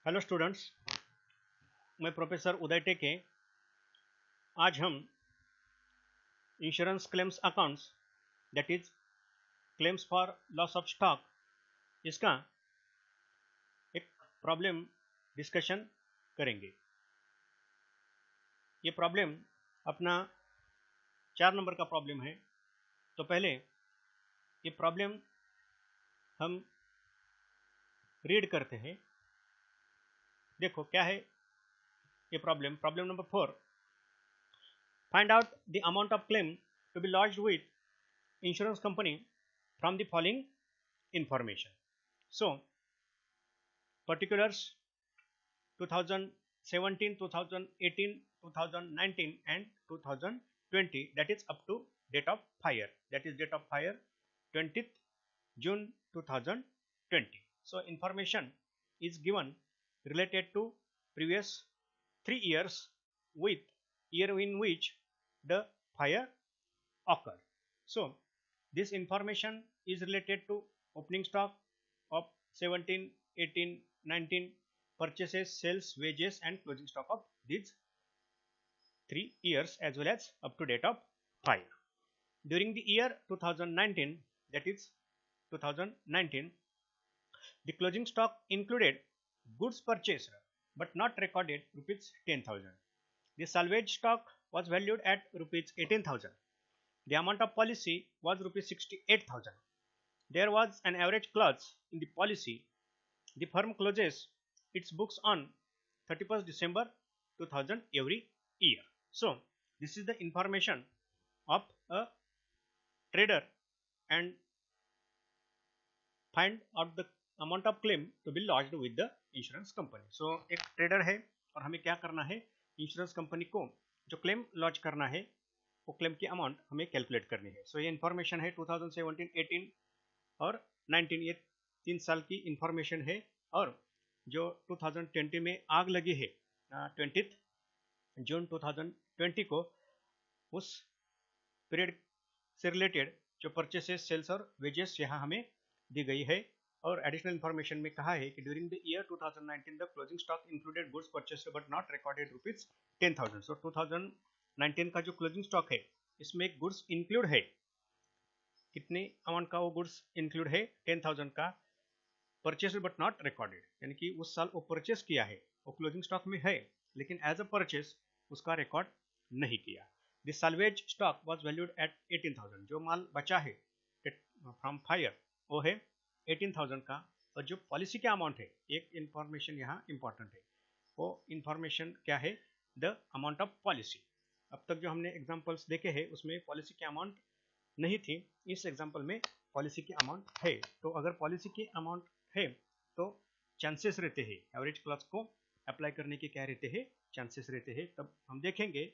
Hello students, मैं professor उदय टेके। आज हम insurance claims accounts that is claims for loss of stock इसका एक प्रॉब्लम डिस्कशन करेंगे। ये प्रॉब्लम अपना 4 नंबर का प्रॉब्लम है। तो पहले ये प्रॉब्लम हम रीड करते हैं। देखो क्या है ये problem. Problem number 4, find out the amount of claim to be lodged with insurance company from the following information. So, particulars 2017, 2018, 2019 and 2020, that is up to date of hire, that is date of hire 20th June 2020. So, information is given related to previous 3 years with year in which the fire occurred. So, this information is related to opening stock of 17, 18, 19, purchases, sales, wages and closing stock of these 3 years as well as up to date of fire. During the year 2019, that is 2019, the closing stock included goods purchased but not recorded rupees 10,000. The salvage stock was valued at rupees 18,000. The amount of policy was rupees 68,000. There was an average clause in the policy. The firm closes its books on 31st December 2000 every year. So, this is the information of a trader and find out the amount of claim to be lodged with the insurance company. So, एक trader है और हमें क्या करना है, insurance company को जो claim launch करना है वो क्लेम की अमाउंट हमें कैलकुलेट करनी है। सो ये इन्फॉर्मेशन है 2017, 18 और 19, ये 3 साल की इंफॉर्मेशन है। और जो 2020 में आग लगी है 20 जून 2020 को, उस पीरियड से रिलेटेड जो परचेसेस, सेल्स और वेजेस यहाँ हमें दी गई है। और एडिशनल इंफॉर्मेशन में कहा है कि during the year 2019 the closing stock included goods purchased but not recorded rupees 10,000। सो 2019 का जो क्लोजिंग स्टॉक है इसमें एक गुड्स इंक्लूड है। कितने अमाउंट का वो गुड्स इंक्लूड है? 10,000 का। परचेस बट नॉट रिकॉर्डेड, यानी कि उस साल वो परचेस किया है, वो क्लोजिंग स्टॉक में है लेकिन एज अ परचेस उसका रिकॉर्ड नहीं किया। The salvage stock was valued at 18,000। जो माल बचा है फ्रॉम फायर वो है 18,000 का। और जो पॉलिसी का अमाउंट है, एक इंफॉर्मेशन यहाँ इंपॉर्टेंट है, वो इंफॉर्मेशन क्या है? The amount of policy. अब तक जो हमने एग्जाम्पल्स देखे हैं उसमें पॉलिसी की अमाउंट नहीं थी, इस एग्जाम्पल में पॉलिसी की अमाउंट है। तो अगर पॉलिसी की अमाउंट है तो चांसेस रहते हैं एवरेज क्लॉज को अप्लाई करने के, क्या रहते हैं? चांसेस रहते हैं। तब हम देखेंगे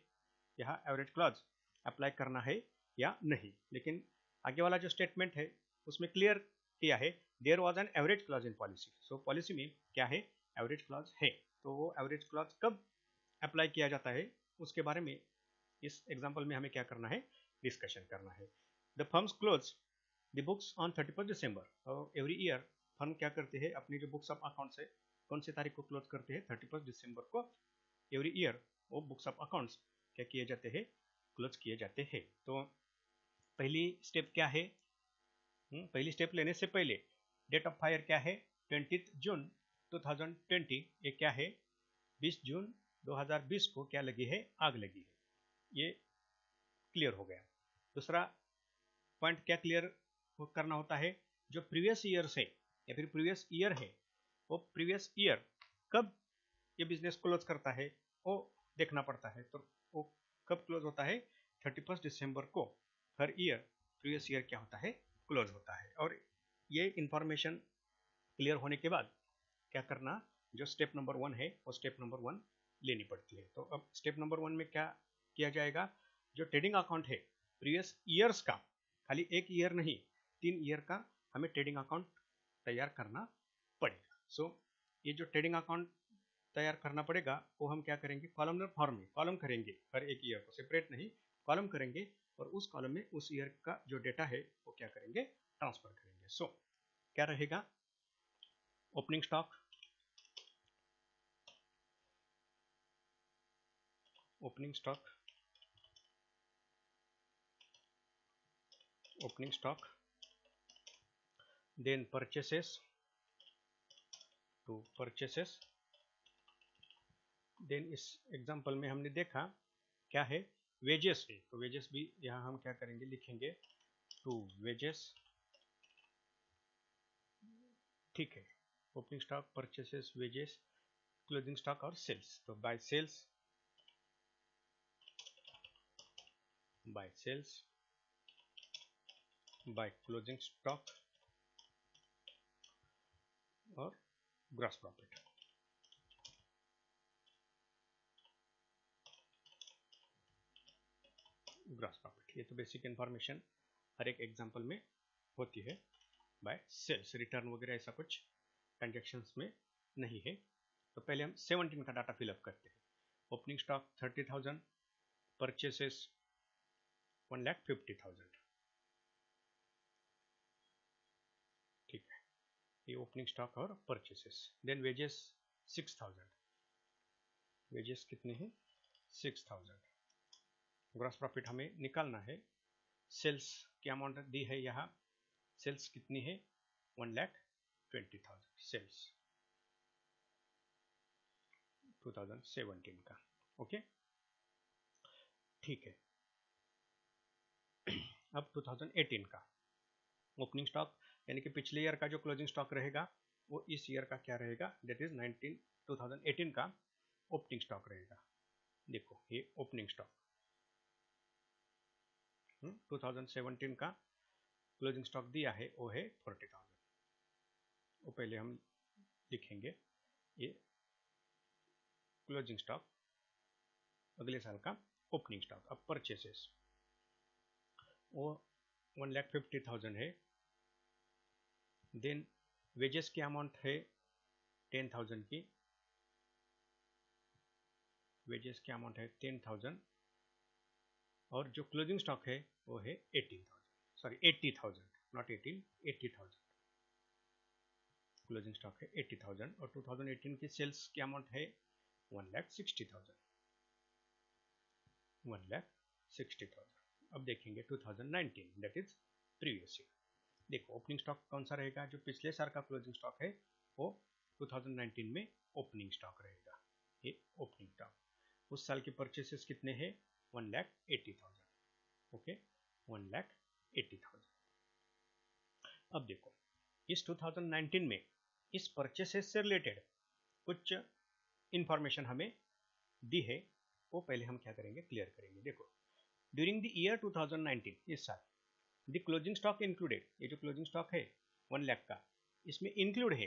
यहाँ एवरेज क्लॉज अप्लाई करना है या नहीं। लेकिन आगे वाला जो स्टेटमेंट है उसमें क्लियर किया है there was an average clause in policy. So policy में क्या है? एवरेज क्लॉज है। तो वो एवरेज क्लॉज कब अप्लाई किया जाता है उसके बारे में इस एग्जाम्पल में हमें क्या करना है? डिस्कशन करना है। The firms close the books on 31st दिसंबर। और एवरी ईयर फर्म क्या करते हैं? अपनी जो बुक्स ऑफ अकाउंट से कौन सी तारीख को क्लोज करते हैं? 31st दिसंबर को एवरी ईयर वो बुक्स ऑफ अकाउंट्स क्या किए जाते हैं? क्लोज किए जाते हैं। तो पहली स्टेप क्या है? पहली स्टेप लेने से पहले डेट ऑफ फायर क्या है? 20 जून 2020। ये क्या है? 20 जून 2020 को क्या लगी है? आग लगी है। ये क्लियर हो गया। दूसरा पॉइंट क्या क्लियर करना होता है? जो प्रीवियस ईयर है या फिर प्रीवियस ईयर है, वो प्रीवियस ईयर कब ये बिजनेस क्लोज करता है वो देखना पड़ता है। तो वो कब क्लोज होता है? 31st दिसंबर को हर ईयर प्रीवियस ईयर क्या होता है? क्लोज होता है। और ये इंफॉर्मेशन क्लियर होने के बाद क्या करना? जो स्टेप नंबर 1 है वो स्टेप नंबर 1 लेनी पड़ती है। तो अब स्टेप नंबर 1 में क्या किया जाएगा? जो ट्रेडिंग अकाउंट है प्रीवियस ईयर्स का, खाली एक ईयर नहीं 3 ईयर का हमें ट्रेडिंग अकाउंट तैयार करना पड़ेगा। सो ये जो ट्रेडिंग अकाउंट तैयार करना पड़ेगा वो हम क्या करेंगे? कॉलमनर फॉर्म में कॉलम करेंगे, हर एक ईयर को सेपरेट नहीं कॉलम करेंगे और उस कॉलम में उस ईयर का जो डेटा है वो क्या करेंगे? ट्रांसफर करेंगे। सो क्या रहेगा? Opening stock opening stock, then purchases to purchases, then इस एग्जांपल में हमने देखा क्या है, वेजेस है, तो वेजेस भी यहाँ हम क्या करेंगे, लिखेंगे टू वेजेस, ठीक है। Opening stock, purchases, wages, closing stock और सेल्स, तो by sales by closing stock और ग्रॉस प्रॉफिट। ग्रॉस प्रॉफिट, ये तो बेसिक इन्फॉर्मेशन हर एक एग्जांपल में होती है। बाय सेल्स, रिटर्न वगैरह ऐसा कुछ ट्रांजेक्शन्स में नहीं है। तो पहले हम 17 का डाटा फिलअप करते हैं। ओपनिंग स्टॉक 30,000, परचेसेस 1,50,000, ठीक है, ये ओपनिंग स्टॉक और परचेसेस। देन वेजेस 6,000, वेजेस कितने हैं, 6,000। ग्रॉस प्रॉफिट हमें निकालना है। सेल्स की अमाउंट दी है यहाँ, सेल्स कितनी है, 1,20,000 सेल्स 2017 का, ओके, ठीक है। अब 2018 का ओपनिंग स्टॉक, यानी कि पिछले ईयर का जो क्लोजिंग स्टॉक रहेगा वो इस ईयर का क्या रहेगा, दैट इज 2018 का ओपनिंग स्टॉक रहेगा। देखो ये ओपनिंग स्टॉक 2017 का क्लोजिंग स्टॉक दिया है वो है 40,000, वो पहले हम लिखेंगे ये क्लोजिंग स्टॉक, अगले साल का ओपनिंग स्टॉक। अब परचेसेस वो 1,50,000 है। देन वेजेस की अमाउंट है 10,000 की, वेजेस की अमाउंट है 10,000, और जो क्लोजिंग स्टॉक है वो है 80,000, नॉट 18, 80,000 क्लोजिंग स्टॉक है 80,000। और 2018 की सेल्स की अमाउंट है 1,60,000, 1,60,000। अब देखेंगे 2019, दैट इज प्रीवियस ईयर। देखो ओपनिंग स्टॉक कौन सा रहेगा, जो पिछले साल का क्लोजिंग स्टॉक है वो 2019 में ओपनिंग स्टॉक रहेगा, ये ओपनिंग स्टॉक। उस साल के परचेसेस कितने हैं, 1,80,000, ओके, 1,80,000। अब देखो इस 2019 में इस परचेसेस से रिलेटेड कुछ इंफॉर्मेशन हमें दी है, वो पहले हम क्या करेंगे, क्लियर करेंगे। देखो ड्यूरिंग द ईयर 2019, इस साल, द क्लोजिंग स्टॉक इंक्लूडेड, ये जो क्लोजिंग स्टॉक है 1 लाख का, इसमें इंक्लूड है,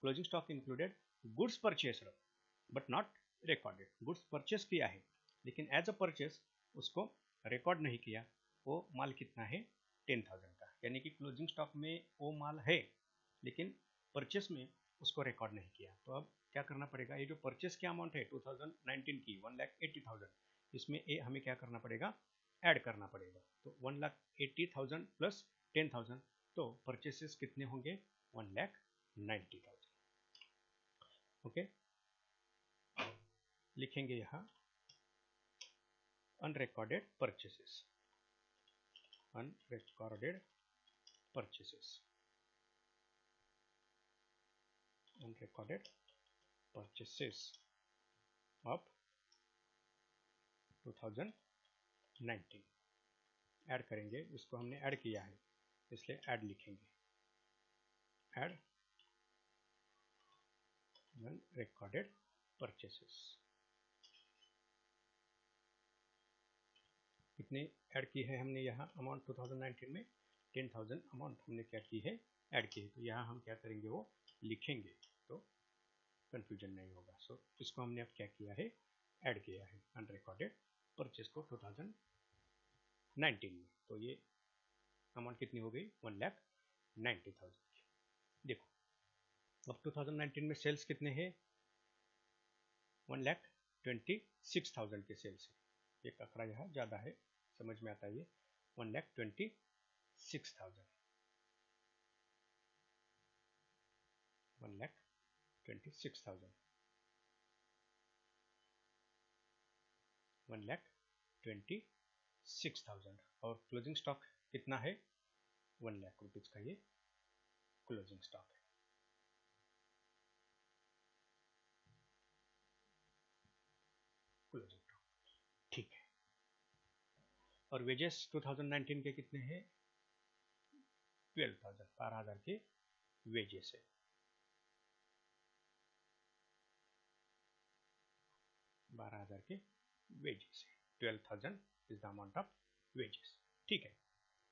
closing stock included goods purchased but not recorded, goods purchase किया है लेकिन एज अ परचेस उसको रिकॉर्ड नहीं किया, वो माल कितना है, 10,000 का, यानी कि क्लोजिंग स्टॉक में वो माल है लेकिन परचेस में उसको रिकॉर्ड नहीं किया। तो अब क्या करना पड़ेगा, ये जो परचेस की अमाउंट है 2019 की 1,80,000, इसमें ये हमें क्या करना पड़ेगा, ऐड करना पड़ेगा। तो 1,80,000 प्लस 10,000, तो परचेसेस कितने होंगे, 1,90,000, ओके। लिखेंगे यहाँ unrecorded purchases, unrecorded purchases, unrecorded purchases of 2019। Add करेंगे, इसको हमने ऐड किया है इसलिए ऐड लिखेंगे, ऐड अनरिकॉर्डेड परचेसेस। कितने ऐड की है हमने यहाँ अमाउंट 2019 में, 10,000 अमाउंट हमने क्या की है, ऐड की है। तो यहाँ हम क्या करेंगे, वो लिखेंगे तो कंफ्यूजन नहीं होगा। सो इसको हमने अब क्या किया है, ऐड किया है अनरिकॉर्डेड परचेस को 2019 में। तो ये अमाउंट कितनी हो गई, 1,90,000 की। देखो अब 2019 में सेल्स कितने हैं, 1,26,000 के सेल्स है। एक आंकड़ा यहाँ ज़्यादा है, समझ में आता है ये, 1,26,000, 1,26,000। 1,26,000 और क्लोजिंग स्टॉक कितना है 1 लाख रुपीज का ये क्लोजिंग स्टॉक है। क्लोजिंग स्टॉक ठीक है। और वेजेस 2019 के कितने हैं 12,000 12,000 के वेजेस है। के वेजेस है 12,000 is the amount of wages. ठीक है।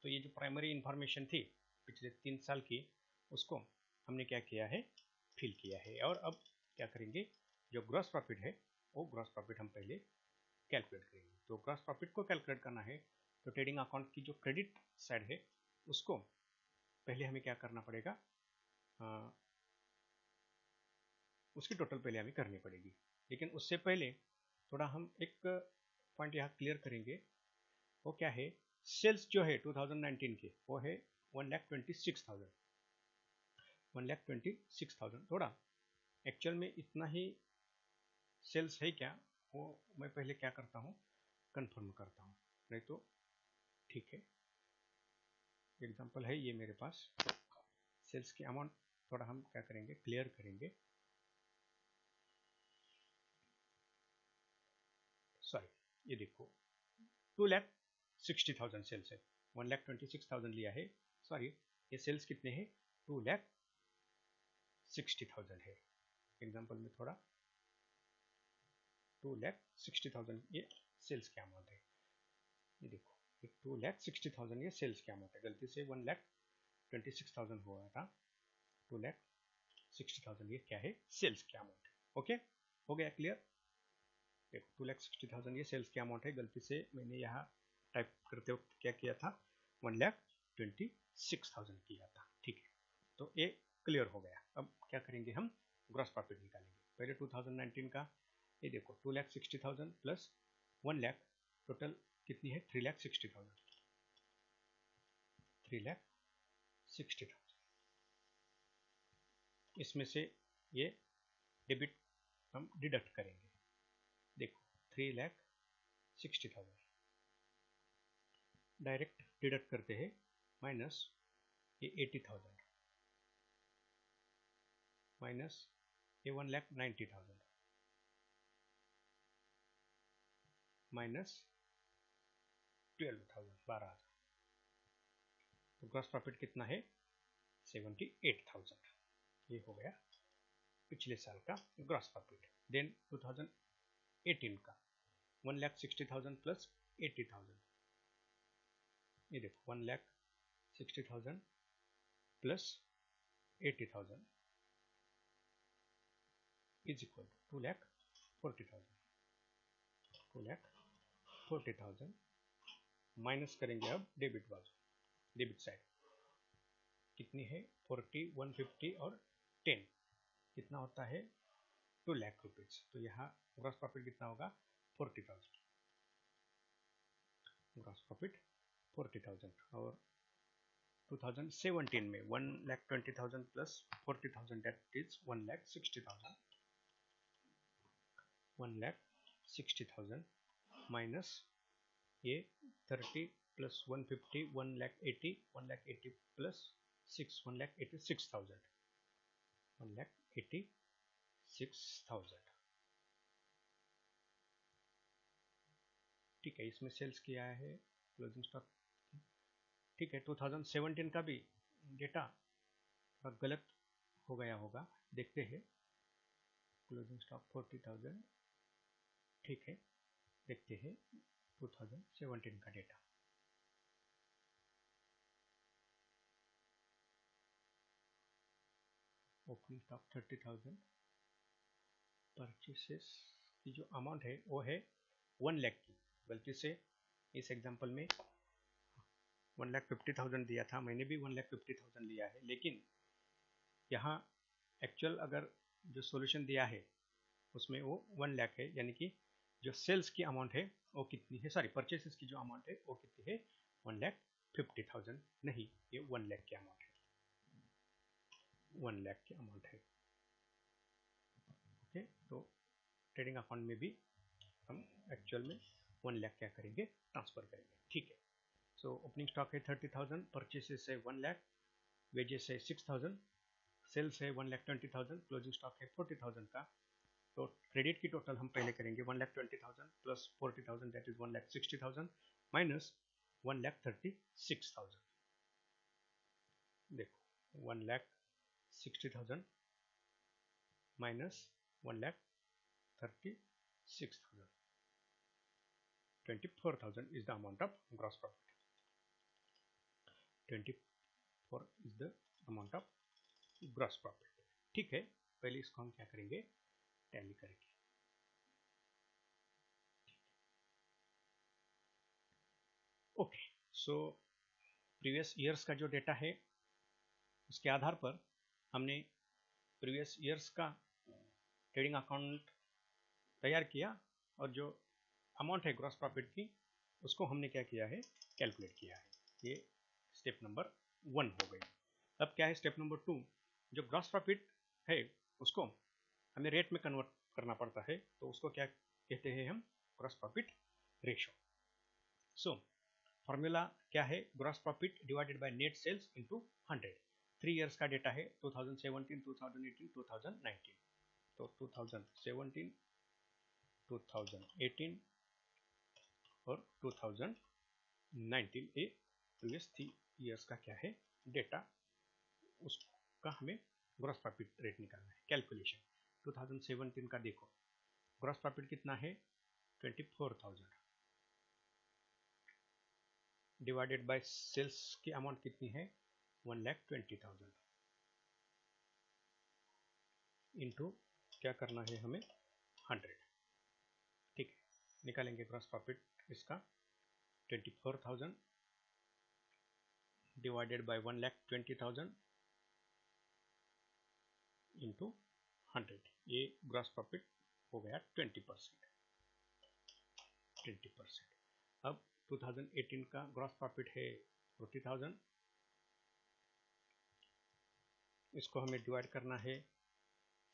तो ये जो प्राइमरी इंफॉर्मेशन थी पिछले 3 साल की उसको हमने क्या किया है फिल किया है। और अब क्या करेंगे जो ग्रॉस प्रॉफिट है वो ग्रॉस प्रॉफिट हम पहले कैलकुलेट करेंगे। तो ग्रॉस प्रॉफिट को कैलकुलेट करना है तो ट्रेडिंग अकाउंट की जो क्रेडिट साइड है उसको पहले हमें क्या करना पड़ेगा उसकी टोटल पहले हमें करनी पड़ेगी। लेकिन उससे पहले थोड़ा हम एक पॉइंट यहाँ क्लियर करेंगे वो क्या है सेल्स जो है 2019 के वो है 1,26,000 थोड़ा एक्चुअल में इतना ही सेल्स है क्या वो मैं पहले क्या करता हूँ कंफर्म करता हूँ नहीं तो ठीक है। एग्जांपल है ये मेरे पास सेल्स की अमाउंट थोड़ा हम क्या करेंगे क्लियर करेंगे। सॉरी ये देखो 2,60,000 सेल्स है 1,26,000 लिया है। सॉरी ये सेल्स कितने हैं 2,60,000 है। एग्जांपल में थोड़ा 2,60,000 ये सेल्स की अमाउंट है। ये देखो 2,60,000 ये सेल्स की अमाउंट है। गलती से 1,26,000 हुआ था 2,60,000 ये क्या है सेल्स की अमाउंट है। ओके हो गया क्लियर। देखो 2,60,000 ये सेल्स की अमाउंट है। गलती से मैंने यहाँ टाइप करते वक्त क्या किया था 1,26,000 किया था। ठीक है तो ये क्लियर हो गया। अब क्या करेंगे हम ग्रॉस प्रॉफिट निकालेंगे। पहले 2019 का ये देखो 2,60,000 प्लस 1 लाख टोटल कितनी है 3,60,000 इसमें से ये डेबिट हम डिडक्ट करेंगे। देखो 3,60,000 डायरेक्ट डिडक्ट करते हैं माइनस ये 80,000 माइनस ये 1,90,000 माइनस 12,000 तो ग्रॉस प्रॉफिट कितना है 78,000। ये हो गया पिछले साल का ग्रॉस प्रॉफिट। देन 2018 का 1,60,000 प्लस 80,000 ये देखो 1,60,000 plus 80,000 is equal to 2,40,000 minus करेंगे अब डेबिट बाजू डेबिट साइड कितनी है 40 150 और 10 कितना होता है 2 लाख रुपीज। तो यहाँ ग्रॉस प्रॉफिट कितना होगा 40,000 ग्रॉस प्रॉफिट 40,000। और 2017 में 1,20,000 प्लस 40,000 दैट इज 1,60,000 माइनस ये 30 प्लस 150 1,80 प्लस 6 1,86,000 ठीक है। इसमें सेल्स किया है क्लोजिंग स्टॉक ठीक है। 2017 का भी डेटा थोड़ा गलत हो गया होगा देखते हैं। क्लोजिंग स्टॉक 40,000 ठीक है देखते हैं 2017 का डेटा। ओपनिंग स्टॉक 30,000 परचेसेस की जो अमाउंट है वो है 1 लाख की। गलती से इस एग्जांपल में 1,50,000 दिया था मैंने भी 1,50,000 लिया है। लेकिन यहाँ एक्चुअल अगर जो सॉल्यूशन दिया है उसमें वो 1 लाख है यानी कि जो सेल्स की अमाउंट है वो कितनी है सॉरी परचेसेस की जो अमाउंट है वो कितनी है 1,50,000 नहीं ये 1 लाख की अमाउंट है 1 लाख की अमाउंट है। ओके तो ट्रेडिंग अकाउंट में भी हम एक्चुअल में 1 लाख क्या करेंगे, ट्रांसफर करेंगे। ठीक है, सो ओपनिंग स्टॉक है 30,000, परचेसेस है 1 लाख, वेजेस है 6,000, सेल्स है 1,20,000, क्लोजिंग स्टॉक है 40,000 का। तो क्रेडिट की टोटल हम पहले करेंगे 1,20,000 प्लस 40,000 दैट इज 1,60,000 माइनस 1,36,000। देखो 1,60,000 minus 1,36,000, 24,000 is the amount of gross profit. 24 is the amount of gross profit. ठीक है, पहले इसको हम क्या करेंगे, टैली करेंगे। ओके, सो प्रीवियस ईयर्स का जो डेटा है उसके आधार पर हमने प्रीवियस ईयर्स का ट्रेडिंग अकाउंट तैयार किया और जो अमाउंट है ग्रॉस प्रॉफिट की उसको हमने क्या किया है, कैलकुलेट किया है। ये स्टेप नंबर 1 हो गई। अब क्या है स्टेप नंबर 2, जो ग्रॉस प्रॉफिट है उसको हमें रेट में कन्वर्ट करना पड़ता है, तो उसको क्या कहते हैं हम, gross profit ratio. So formula क्या है, gross profit divided by net sales into 100। 3 years का डेटा है 2017, 2018, 2019। तो 2017, 2018 और 2019 ये प्रीवियस 3 इयर्स का क्या है डेटा, उसका हमें ग्रॉस प्रॉफिट रेट निकालना है। कैलकुलेशन 2017 का देखो, ग्रॉस प्रॉफिट कितना है 24,000 डिवाइडेड बाय सेल्स की अमाउंट कितनी है 1,20,000 इंटू क्या करना है हमें 100। ठीक है, निकालेंगे ग्रॉस प्रॉफिट इसका 24,000 डिवाइडेड बाय 1,20,000 इंटू 100, ये ग्रॉस प्रॉफिट हो गया 20%। अब 2018 का ग्रॉस प्रॉफिट है 40,000, इसको हमें डिवाइड करना है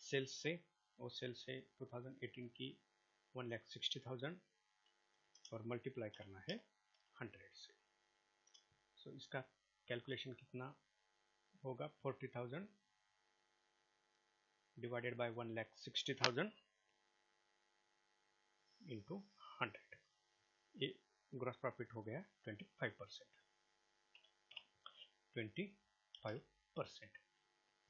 सेल्स से, और सेल्स है 2018 की 1,60,000 और मल्टीप्लाई करना है 100 से। सो इसका कैलकुलेशन कितना होगा, 40,000 डिवाइडेड बाय 1,60,000 इंटू 100, ये ग्रॉस प्रॉफिट हो गया 25%।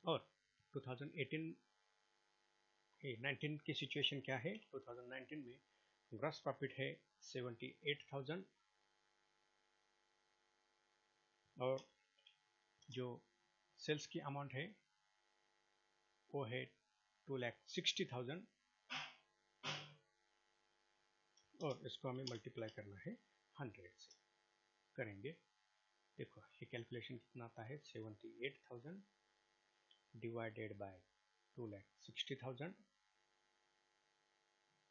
और 2019 की सिचुएशन क्या है, 2019 में ग्रॉस प्रॉफिट है 78,000 और जो सेल्स की अमाउंट है वो है 2,60,000 और इसको हमें मल्टीप्लाई करना है 100 से। करेंगे, देखो ये कैलकुलेशन कितना आता है, 78,000 डिवाइडेड बाय 2,60,000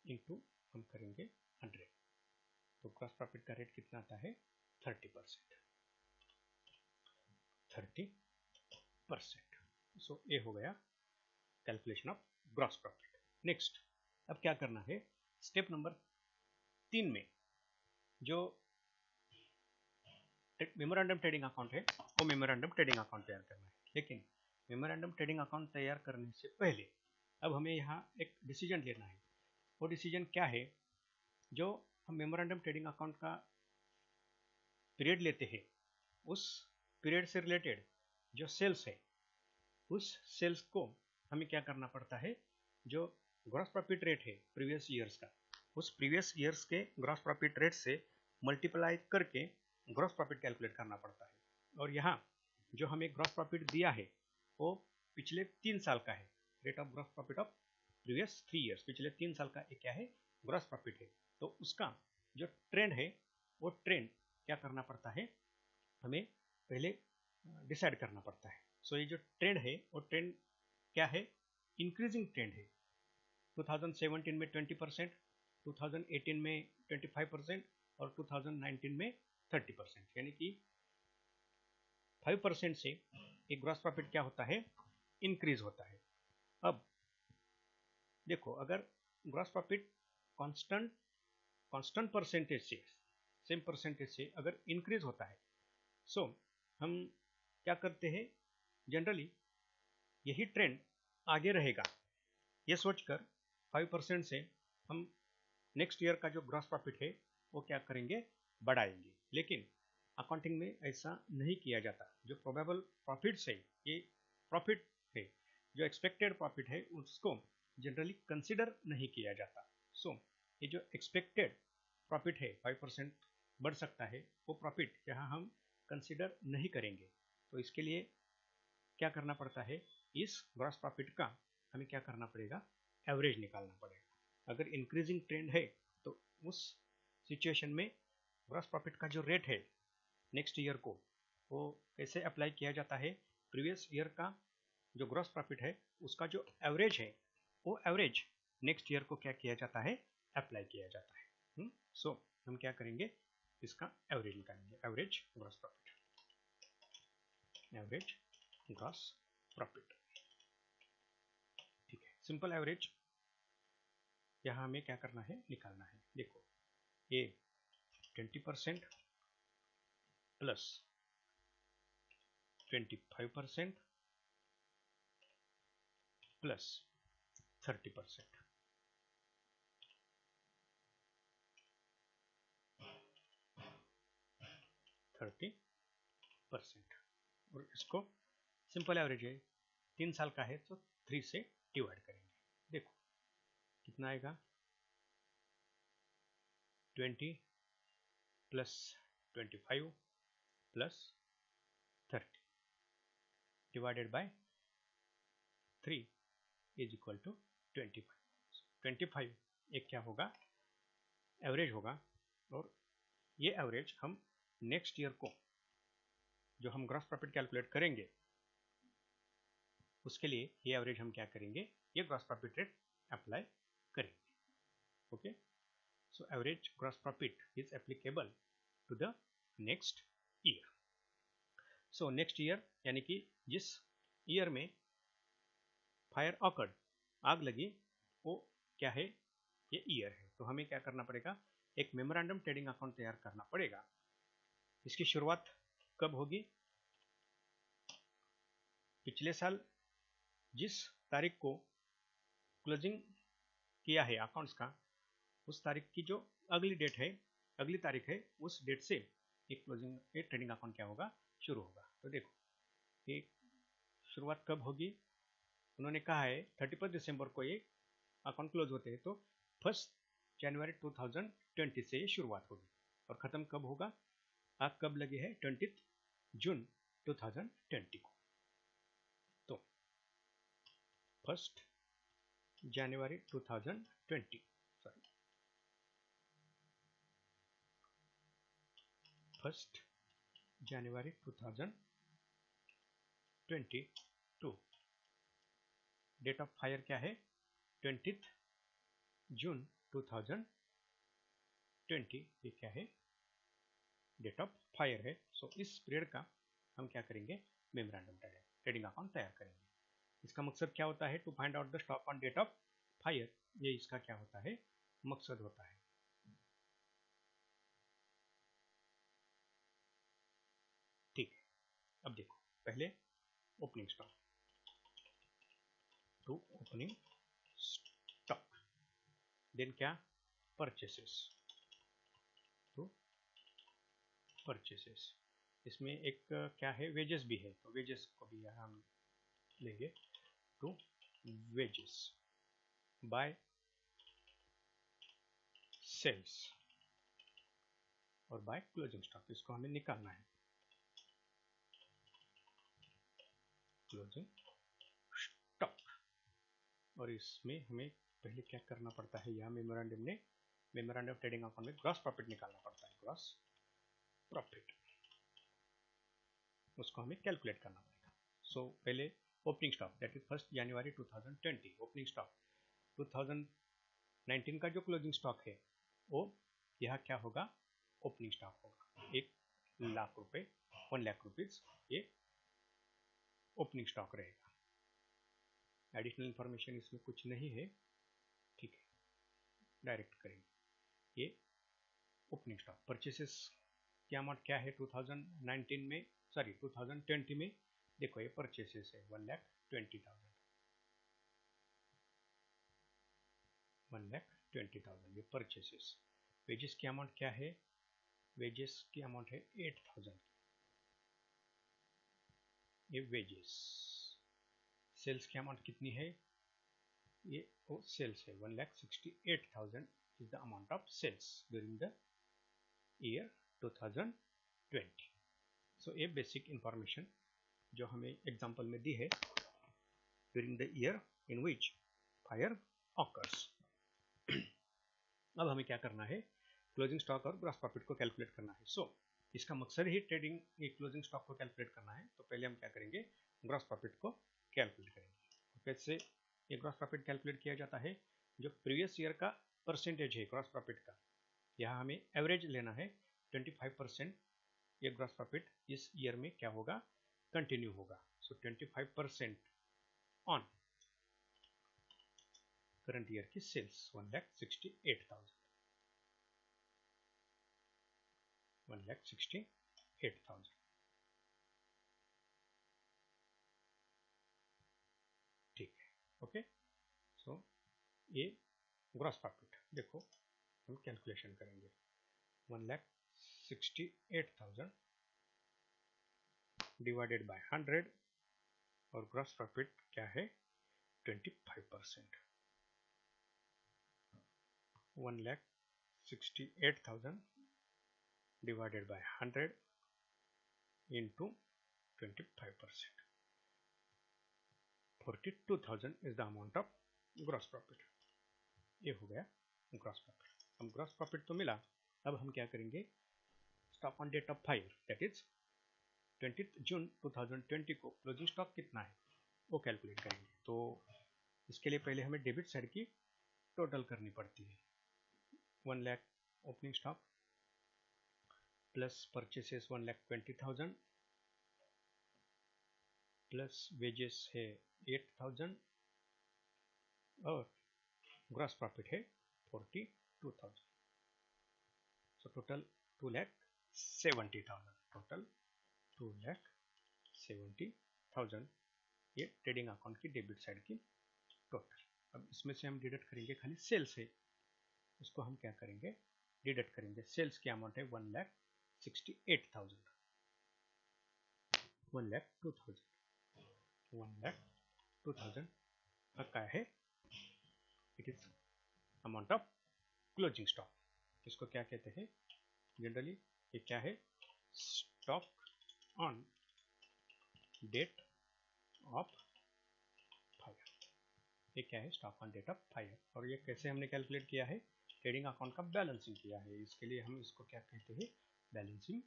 इंटू हम करेंगे 100, तो ग्रॉस प्रॉफिट का रेट कितना आता है 30%। सो ये हो गया calculation of gross profit. Next, अब क्या करना है, स्टेप नंबर 3 में जो मेमोरेंडम ट्रेडिंग अकाउंट है वो मेमोरेंडम ट्रेडिंग अकाउंट तैयार करना है। लेकिन मेमोरेंडम ट्रेडिंग अकाउंट तैयार करने से पहले अब हमें यहाँ एक डिसीजन लेना है। वो डिसीजन क्या है, जो हम मेमोरेंडम ट्रेडिंग अकाउंट का पीरियड लेते हैं उस पीरियड से रिलेटेड जो सेल्स है उस सेल्स को हमें क्या करना पड़ता है, जो ग्रॉस प्रॉफिट रेट है प्रीवियस ईयर्स का, उस प्रीवियस ईयर्स के ग्रॉस प्रॉफिट रेट से मल्टीप्लाई करके ग्रॉस प्रॉफिट कैलकुलेट करना पड़ता है। और यहाँ जो हमें ग्रॉस प्रॉफिट दिया है वो पिछले 3 साल का है, rate of gross profit of previous 3 years, पिछले 3 साल का क्या है ग्रॉस प्रॉफिट है। तो उसका जो ट्रेंड है वो ट्रेंड क्या करना पड़ता है, हमें पहले डिसाइड करना पड़ता है। सो ये जो ट्रेंड है वो ट्रेंड क्या है, इंक्रीजिंग ट्रेंड है। 2017 में 20%, 2018 में 25% और 2019 में 30%, यानी कि 5% से एक ग्रॉस प्रॉफिट क्या होता है, इंक्रीज होता है। अब देखो, अगर ग्रॉस प्रॉफिट कांस्टेंट परसेंटेज से, सेम परसेंटेज से अगर इंक्रीज होता है, सो हम क्या करते हैं, जनरली यही ट्रेंड आगे रहेगा ये सोचकर 5% से हम नेक्स्ट ईयर का जो ग्रॉस प्रॉफिट है वो क्या करेंगे, बढ़ाएंगे। लेकिन अकाउंटिंग में ऐसा नहीं किया जाता। जो प्रोबेबल प्रॉफिट्स है, ये प्रॉफिट है, जो एक्सपेक्टेड प्रॉफिट है, उसको जनरली कंसिडर नहीं किया जाता। सो ये जो एक्सपेक्टेड प्रॉफिट है 5% बढ़ सकता है, वो प्रॉफिट यहाँ हम कंसिडर नहीं करेंगे। तो इसके लिए क्या करना पड़ता है, इस ग्रॉस प्रॉफिट का हमें क्या करना पड़ेगा, एवरेज निकालना पड़ेगा। अगर इंक्रीजिंग ट्रेंड है तो उस सिचुएशन में ग्रॉस प्रॉफिट का जो रेट है नेक्स्ट ईयर को, वो कैसे अप्लाई किया जाता है, प्रीवियस ईयर का जो ग्रॉस प्रॉफिट है उसका जो एवरेज है, वो एवरेज नेक्स्ट ईयर को क्या किया जाता है, अप्लाई किया जाता है। सो हम क्या करेंगे, इसका एवरेज निकालेंगे, average gross profit, average gross profit. ठीक है, सिंपल एवरेज यहाँ हमें क्या करना है, निकालना है। देखो ये 20% प्लस 25% प्लस 30%, 30%, और इसको सिंपल एवरेज है, 3 साल का है तो 3 से डिवाइड करेंगे। देखो कितना आएगा, 20 plus 25 plus 30 divided by 3 is equal to 25। 25 एक क्या होगा, एवरेज होगा, और ये एवरेज हम नेक्स्ट ईयर को जो हम ग्रॉस प्रॉफिट कैलकुलेट करेंगे उसके लिए ये एवरेज हम क्या करेंगे, ये ग्रॉस प्रॉफिट रेट अप्लाई करेंगे। Okay, so average gross profit is applicable to the next year. So next year यानी कि जिस ईयर में फायर ऑकर्ड, आग लगी, वो क्या है, ये ईयर है। तो हमें क्या करना पड़ेगा, एक मेमोरेंडम ट्रेडिंग अकाउंट तैयार करना पड़ेगा। इसकी शुरुआत कब होगी, पिछले साल जिस तारीख को क्लोजिंग किया है अकाउंट्स का, उस तारीख की जो अगली डेट है, अगली तारीख है, उस डेट से एक क्लोजिंग, एक ट्रेडिंग अकाउंट क्या होगा, शुरू होगा। तो देखो ये शुरुआत कब होगी, उन्होंने कहा है 31 दिसंबर को ये अकाउंट क्लोज होते हैं, तो 1 जनवरी 2020 से ये शुरुआत होगी। और ख़त्म कब होगा, आग कब लगी है, 20 जून 2020 को। तो 1 जनवरी 2020, सॉरी 1 जनवरी 2022, डेट ऑफ फायर क्या है, 20 जून 2020, ये क्या है, डेट ऑफ फायर है। सो इस पीरियड का हम क्या करेंगे, मेमोरेंडम ट्रेडिंग अकाउंट तैयार करेंगे। इसका मकसद क्या होता है, to find out the stock on date of fire, ये इसका क्या होता है, मकसद होता है। ठीक है, अब देखो पहले opening stock, to opening stock, then क्या, परचेसेस, टू परचेसेस। इसमें एक क्या है, वेजेस भी है, तो वेजेस को भी यहाँ हम लेंगे, टू वेजेस, बाय सेल्स, और बाय क्लोजिंग स्टॉक, इसको हमें निकालना है, क्लोजिंग स्टॉक। और इसमें हमें पहले क्या करना पड़ता है, यहाँ मेमोरेंडम ट्रेडिंग अकाउंट में ग्रॉस प्रॉफिट निकालना पड़ता है, ग्रॉस प्रॉफिट, उसको हमें कैलकुलेट करना पड़ेगा। सो पहले ओपनिंग स्टॉक, दैट इज 1 जनवरी 2020, ओपनिंग स्टॉक 2019 का जो क्लोजिंग स्टॉक है वो यह क्या होगा, ओपनिंग स्टॉक होगा, 1,00,000 रुपए, 1,00,000 रुपीज, ये ओपनिंग स्टॉक रहेगा। एडिशनल इंफॉर्मेशन इसमें कुछ नहीं है, ठीक है, डायरेक्ट करेंगे, ये ओपनिंग स्टॉक परचेसेस की अमाउंट क्या है 2019 में, सॉरी 2020 में, देखो ये परचेसेस है 1,20,000 ये परचेसेस। वेजेस की अमाउंट क्या है, वेजेस की अमाउंट है 8,000, ये वेजेस। सेल्स की अमाउंट कितनी है, ये वो सेल्स है 1,68,000 is the amount of sales during the year 2020। So ये बेसिक इंफॉर्मेशन जो हमें एग्जांपल में दी है during the year in which fire occurs. अब हमें क्या करना है, क्लोजिंग स्टॉक और ग्रॉस प्रॉफिट को कैलकुलेट करना है। सो इसका मकसद ही ट्रेडिंग ये क्लोजिंग स्टॉक को कैलकुलेट करना है। तो पहले हम क्या करेंगे, ग्रॉस प्रॉफिट को कैलकुलेट करेंगे। कैसे ये ग्रॉस प्रॉफिट कैलकुलेट किया जाता है, जो प्रीवियस ईयर का परसेंटेज है ग्रॉस प्रॉफिट का, यहाँ हमें एवरेज लेना है 25%। ये ग्रॉस प्रॉफिट इस ईयर में क्या होगा, कंटिन्यू होगा। सो 25% ऑन करंट ईयर की सेल्स 1,68,000। ठीक है, ओके। सो ये ग्रॉस प्रॉफिट देखो हम कैलकुलेशन करेंगे 1,68,000 डिवाइडेड बाय 100 और ग्रॉस प्रॉफिट क्या है 25%। 1,68,000 divided by 100 into 25%. 42,000 is the amount of gross profit. ये हो गया ग्रॉस प्रॉफिट। हम ग्रॉस प्रॉफिट तो मिला, अब हम क्या करेंगे, stock on date of fire that is 20 June 2020 को क्लोजिंग स्टॉक कितना है वो कैलकुलेट करेंगे। तो इसके लिए पहले हमें डेबिट साइड की टोटल करनी पड़ती है। 1 lakh opening stock plus purchases 1,20,000 plus wages है 8,000 और ग्रॉस प्रॉफिट है 42,000। सो टोटल 2,70,000, टोटल 2,70,000 ये ट्रेडिंग अकाउंट की डेबिट साइड की टोटल। अब इसमें से हम डिडक्ट करेंगे, खाली सेल्स है उसको हम क्या करेंगे, डिडक्ट करेंगे। सेल्स की अमाउंट है 1,68,000, 1,02,000 का है, it is amount of closing stock. इसको क्या कहते हैं जनरली, ये क्या है, stock on date of fire. ये क्या है, stock on date of fire. और ये कैसे हमने कैलकुलेट किया है, ट्रेडिंग अकाउंट का बैलेंसिंग किया है। इसके लिए हम इसको क्या कहते हैं, बैलेंसिंग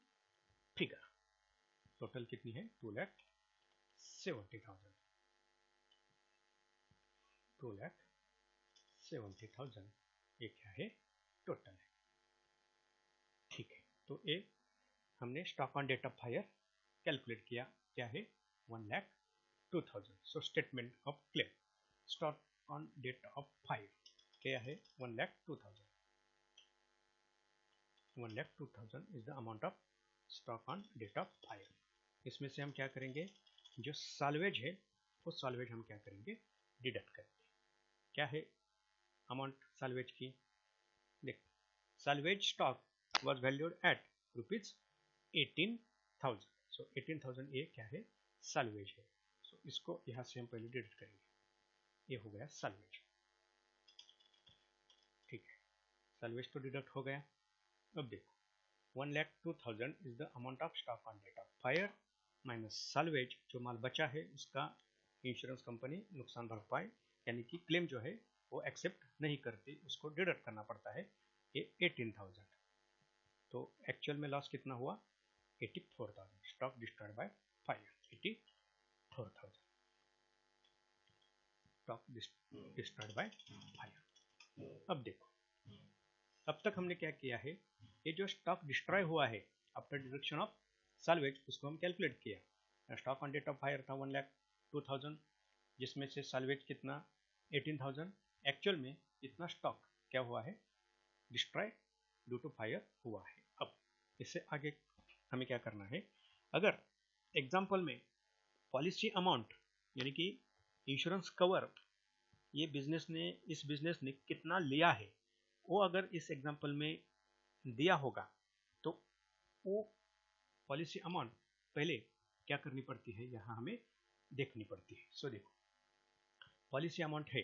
फिगर। टोटल कितनी है 2,70,000, 2,70,000 ये क्या है, टोटल है। ठीक है, तो ये हमने stock on date of fire calculate किया, क्या है 1,02,000। So statement of claim, stock on date of fire क्या है 1,02,000। 1,02,000 is the amount of stock on date of fire. इसमें से हम क्या करेंगे, जो साल्वेज है वो साल्वेज हम क्या करेंगे, डिडक्ट करेंगे। क्या है अमाउंट साल्वेज की, देख salvage stock was valued at ₹18,000। सो 18,000 ये क्या है, साल्वेज है। सो इसको यहाँ से हम पहले डिडक्ट करेंगे, ये हो गया साल्वेज। ठीक है, साल्वेज तो डिडक्ट हो गया। अब देखो 1,02,000 is the amount of stock on date of fire minus salvage, जो माल बचा है उसका इंश्योरेंस कंपनी नुकसान भरपाई यानी कि क्लेम जो है वो एक्सेप्ट नहीं करती, उसको डिडक्ट करना पड़ता है, ये 18,000। तो एक्चुअल में लॉस कितना हुआ 84,000। Stock destroyed by fire 84,000, stock destroyed by fire. अब देखो, अब तक हमने क्या किया है, ये जो स्टॉक डिस्ट्रॉय हुआ है आफ्टर डिडक्शन ऑफ साल्वेज उसको हम कैलकुलेट किया। Stock on date of fire था 1,02,000, जिसमें से साल्वेज कितना 18,000। एक्चुअल में इतना स्टॉक क्या हुआ है, डिस्ट्रॉय ड्यू टू फायर हुआ है। अब इससे आगे हमें क्या करना है, अगर एग्जाम्पल में पॉलिसी अमाउंट यानी कि इंश्योरेंस कवर ये इस बिजनेस ने कितना लिया है, वो अगर इस एग्जाम्पल में दिया होगा तो वो पॉलिसी अमाउंट पहले क्या करनी पड़ती है, यहाँ हमें देखनी पड़ती है। सो देखो पॉलिसी अमाउंट है,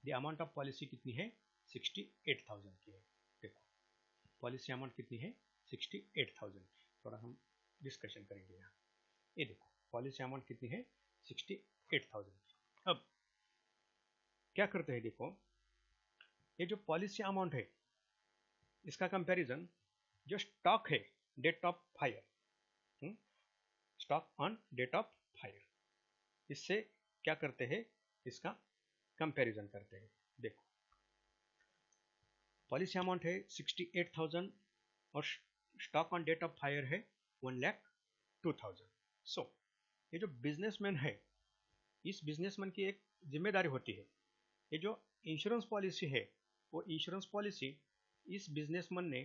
द अमाउंट ऑफ पॉलिसी कितनी है, 68,000 की है। देखो पॉलिसी अमाउंट कितनी है, 68,000। थोड़ा हम डिस्कशन करेंगे यहाँ। ये देखो पॉलिसी अमाउंट कितनी है, 68,000। अब क्या करते हैं, देखो ये जो पॉलिसी अमाउंट है इसका कंपैरिजन जो स्टॉक है date of fire, stock on date of fire, इससे क्या करते हैं, इसका कंपैरिजन करते हैं। देखो पॉलिसी अमाउंट है 68,000 और stock on date of fire है 1,02,000। सो ये जो बिजनेसमैन है, इस बिजनेसमैन की एक जिम्मेदारी होती है, ये जो इंश्योरेंस पॉलिसी है वो इंश्योरेंस पॉलिसी इस बिजनेसमैन ने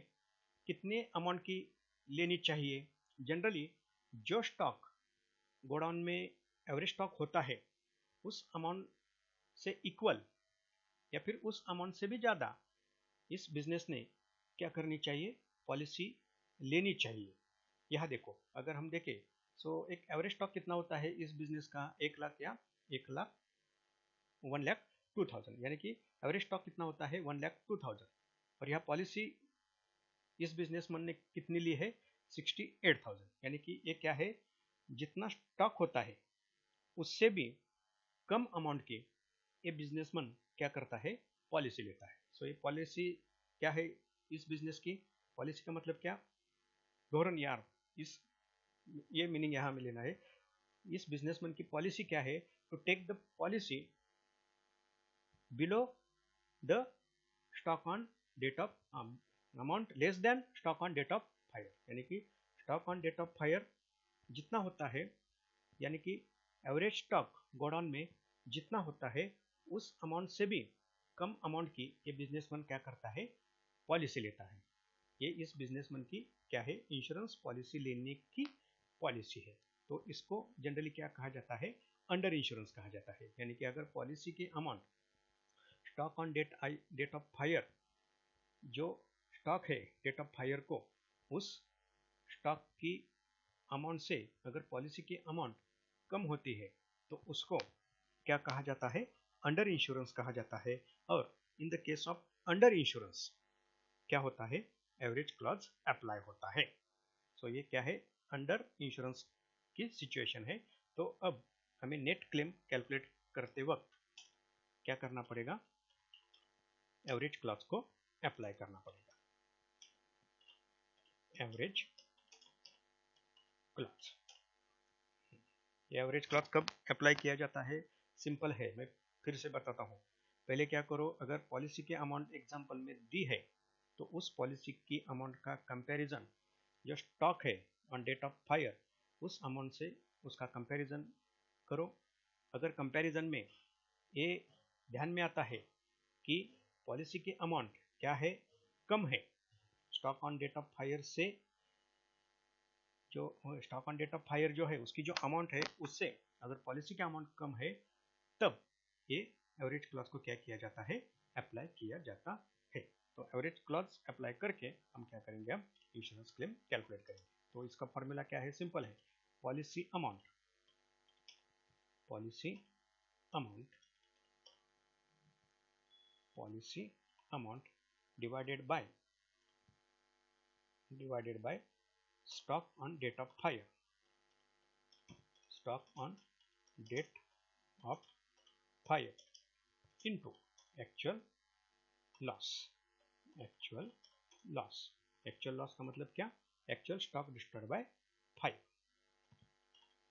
कितने अमाउंट की लेनी चाहिए। जनरली जो स्टॉक गोडाउन में एवरेज स्टॉक होता है उस अमाउंट से इक्वल या फिर उस अमाउंट से भी ज़्यादा इस बिजनेस ने क्या करनी चाहिए, पॉलिसी लेनी चाहिए। यहाँ देखो अगर हम देखें सो एक एवरेज स्टॉक कितना होता है इस बिजनेस का, 1 लाख या 1,02,000, यानी कि एवरेज स्टॉक कितना होता है 1,02,000। और यह पॉलिसी इस बिजनेसमैन ने कितनी ली है, 68,000, यानी कि ये क्या है, जितना स्टॉक होता है उससे भी कम अमाउंट के ये बिजनेसमैन क्या करता है, पॉलिसी लेता है। सो ये पॉलिसी क्या है, इस बिजनेस की पॉलिसी का मतलब क्या, धोरण यार, इस ये मीनिंग यहाँ में लेना है, इस बिजनेसमैन की पॉलिसी क्या है, to take the policy below the stock on date of amount less than stock on date of fire, यानी कि stock on date of fire जितना होता है, यानी कि एवरेज स्टॉक गोडाउन में जितना होता है उस अमाउंट से भी कम अमाउंट की ये बिजनेसमैन क्या करता है, पॉलिसी लेता है। ये इस बिजनेसमैन की क्या है, इंश्योरेंस पॉलिसी लेने की पॉलिसी है। तो इसको जनरली क्या कहा जाता है, अंडर इंश्योरेंस कहा जाता है। यानी कि अगर पॉलिसी की amount stock on date of fire, जो स्टॉक है डेट ऑफ फायर को, उस स्टॉक की अमाउंट से अगर पॉलिसी की अमाउंट कम होती है तो उसको क्या कहा जाता है, अंडर इंश्योरेंस कहा जाता है। और in the case of under insurance क्या होता है, एवरेज क्लॉज अप्लाई होता है। सो ये क्या है, अंडर इंश्योरेंस की सिचुएशन है। तो अब हमें नेट क्लेम कैलकुलेट करते वक्त क्या करना पड़ेगा, एवरेज क्लॉज को अप्लाई करना पड़ेगा। एवरेज क्लॉज, एवरेज क्लॉज कब अप्लाई किया जाता है, सिंपल है, मैं फिर से बताता हूँ। पहले क्या करो, अगर पॉलिसी की अमाउंट एग्जाम्पल में दी है तो उस पॉलिसी की अमाउंट का कंपैरिजन जो स्टॉक है ऑन डेट ऑफ फायर उस अमाउंट से उसका कंपैरिजन करो। अगर कंपैरिजन में ये ध्यान में आता है कि पॉलिसी की अमाउंट क्या है, कम है stock on date of fire से, जो stock on date of fire जो है उसकी जो अमाउंट है उससे अगर पॉलिसी की अमाउंट कम है, तब ये एवरेज क्लॉज को क्या किया जाता है, अप्लाई किया जाता है। तो एवरेज क्लॉज अप्लाई करके हम क्या करेंगे, अब इंश्योरेंस क्लेम कैलकुलेट करेंगे। तो इसका फॉर्मूला क्या है, सिंपल है, policy amount divided by stock on date of fire, stock on date of fire into actual loss। actual loss का मतलब क्या, actual stock destroyed by fire,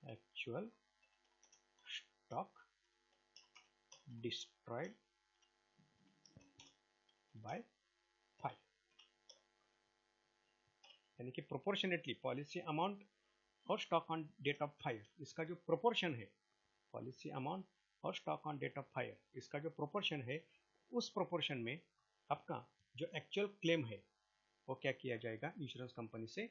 actual stock destroyed by fire, यानी कि proportionately policy amount और stock on date of fire इसका जो proportion है, policy amount और stock on date of fire इसका जो प्रोपोर्शन है, उस प्रोपोर्शन में आपका जो एक्चुअल क्लेम है वो क्या किया जाएगा, इंश्योरेंस कंपनी से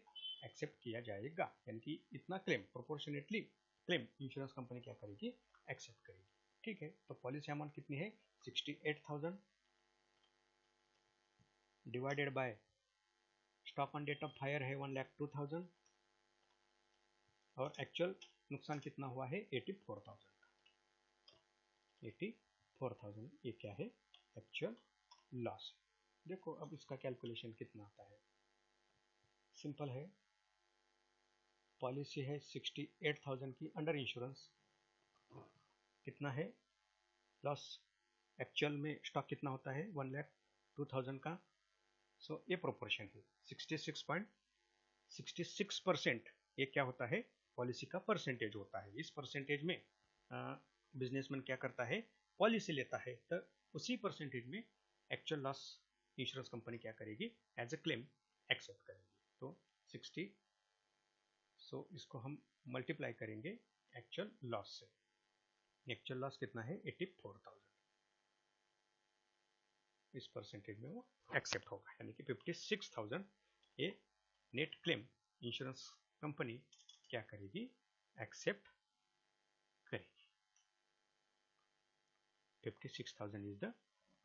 एक्सेप्ट किया जाएगा। यानी कि इतना claim, proportionately claim insurance company क्या करेगी, एक्सेप्ट करेगी। ठीक है, तो पॉलिसी अमाउंट कितनी है, 68,000 divided by stock on date of fire है 1,02,000 और एक्चुअल नुकसान कितना हुआ है 84,000 का। 84,000 ये क्या है, एक्चुअल लॉस। देखो अब इसका कैलकुलेशन कितना आता है, सिंपल है। पॉलिसी है 68,000 की अंडर इंश्योरेंस, कितना है लॉस, एक्चुअल में स्टॉक कितना होता है 1,02,000 का। सो ये प्रोपोर्शन है 66%। ये क्या होता है, पॉलिसी का परसेंटेज होता है। इस परसेंटेज में बिजनेसमैन क्या करता है, पॉलिसी लेता है, तो उसी परसेंटेज में एक्चुअल लॉस इंश्योरेंस कंपनी क्या करेगी, एज ए क्लेम एक्सेप्ट करेगी। तो 60, सो इसको हम मल्टीप्लाई करेंगे एक्चुअल लॉस से। एक्चुअल लॉस कितना है 84,000, इस परसेंटेज में वो एक्सेप्ट होगा, यानी कि 56,000 ये नेट क्लेम इंश्योरेंस कंपनी क्या करेगी, एक्सेप्ट करेगी। 56,000 is the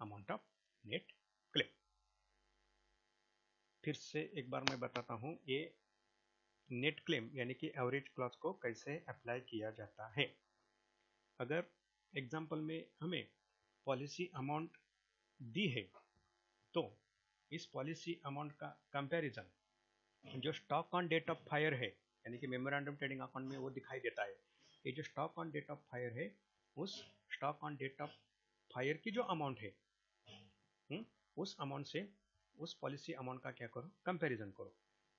amount of net claim. फिर से एक बार मैं बताता हूं, ये नेट क्लेम यानी कि एवरेज क्लॉज को कैसे अप्लाई किया जाता है। अगर एग्जांपल में हमें पॉलिसी अमाउंट दी है, तो इस पॉलिसी अमाउंट का कंपैरिजन जो stock on date of fire है, यानी कि मेमोरेंडम ट्रेडिंग अकाउंट में वो दिखाई देता है। ये जो stock on date of fire है, उस stock on date of fire की जो अमाउंट है, उस अमाउंट से उस पॉलिसी अमाउंट का क्या करो, कंपैरिजन करो।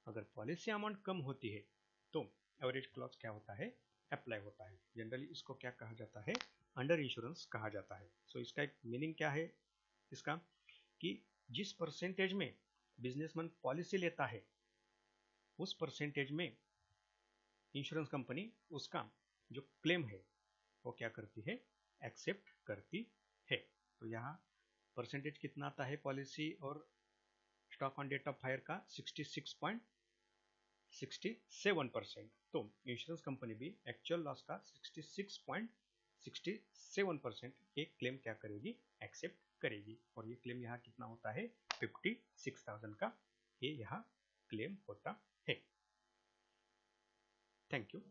अगर पॉलिसी अमाउंट कम होती है तो एवरेज क्लॉज क्या होता है, अप्लाई होता है। जनरली इसको क्या कहा जाता है, अंडर इंश्योरेंस कहा जाता है। सो इसका एक मीनिंग क्या है इसका, कि जिस परसेंटेज में बिजनेसमैन पॉलिसी लेता है, उस परसेंटेज में इंश्योरेंस कंपनी उसका जो क्लेम है वो क्या करती है, एक्सेप्ट करती है। तो यहाँ परसेंटेज कितना आता है पॉलिसी और stock on date of fire का, 66.67%। तो इंश्योरेंस कंपनी भी एक्चुअल लॉस का 66.67% एक क्लेम क्या करेगी, एक्सेप्ट करेगी। और ये क्लेम यहाँ कितना होता है, 56,000 का ये यहाँ क्लेम होता है। Thank you.